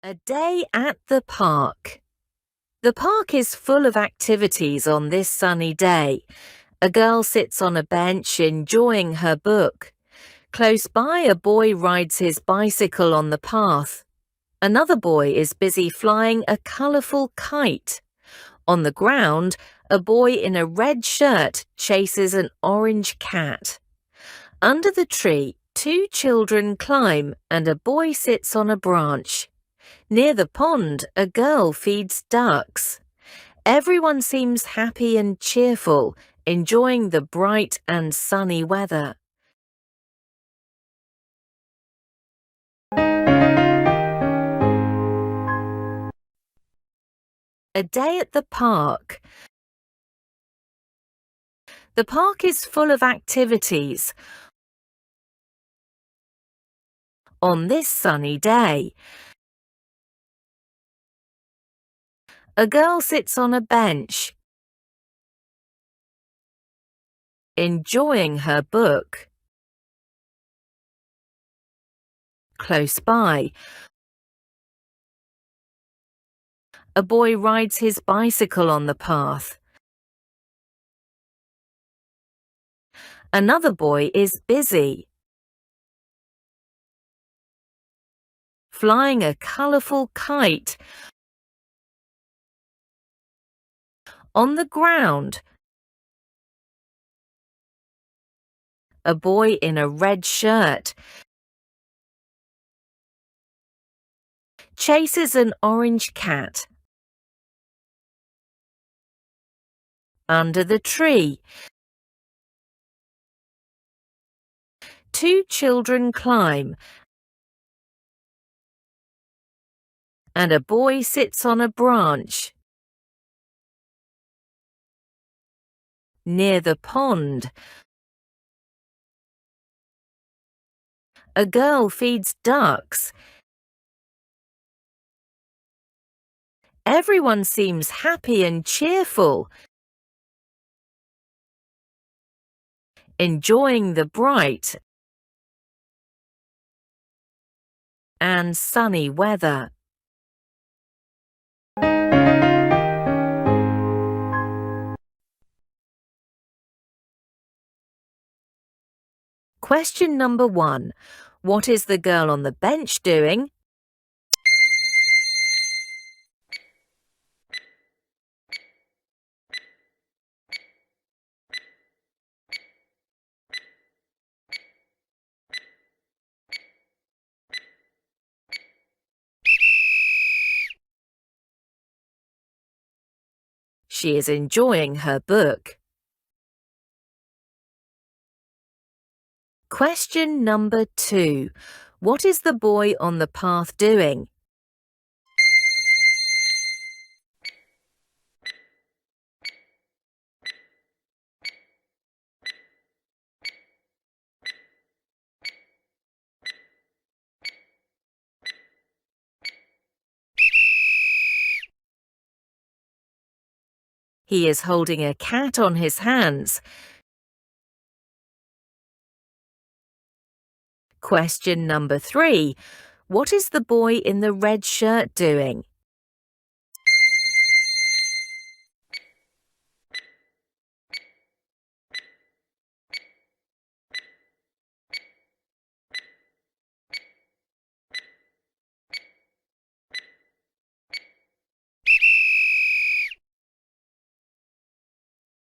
A day at the park. The park is full of activities on this sunny day. A girl sits on a bench enjoying her book. Close by, a boy rides his bicycle on the path. Another boy is busy flying a colourful kite. On the ground, a boy in a red shirt chases an orange cat. Under the tree, two children climb and a boy sits on a branch. Near the pond, a girl feeds ducks. Everyone seems happy and cheerful, enjoying the bright and sunny weather. A day at the park. The park is full of activities. On this sunny day, a girl sits on a bench, enjoying her book. Close by, a boy rides his bicycle on the path. Another boy is busy, flying a colourful kite. On the ground, a boy in a red shirt chases an orange cat. Under the tree, two children climb and a boy sits on a branch. Near the pond, a girl feeds ducks. Everyone seems happy and cheerful, enjoying the bright and sunny weather. Question number 1. What is the girl on the bench doing? She is enjoying her book. Question number 2. What is the boy on the path doing? He is holding a cat on his hands. Question number 3. What is the boy in the red shirt doing?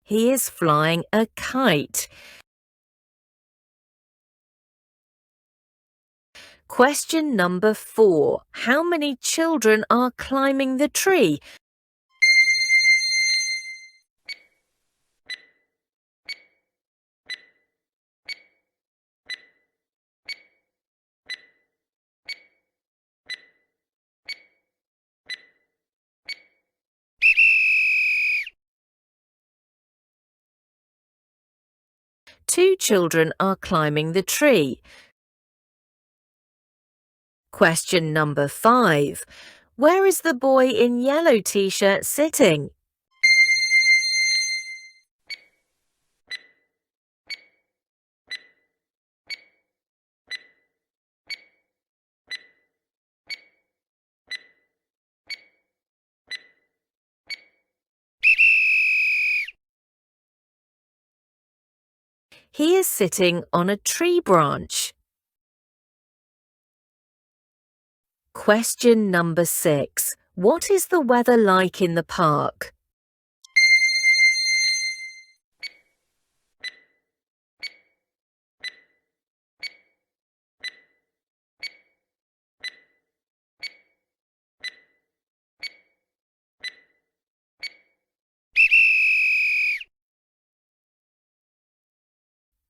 He is flying a kite. Question number 4. How many children are climbing the tree? Two children are climbing the tree. Question number 5. Where is the boy in yellow t-shirt sitting? He is sitting on a tree branch. Question number 6. What is the weather like in the park?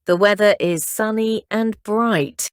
The weather is sunny and bright.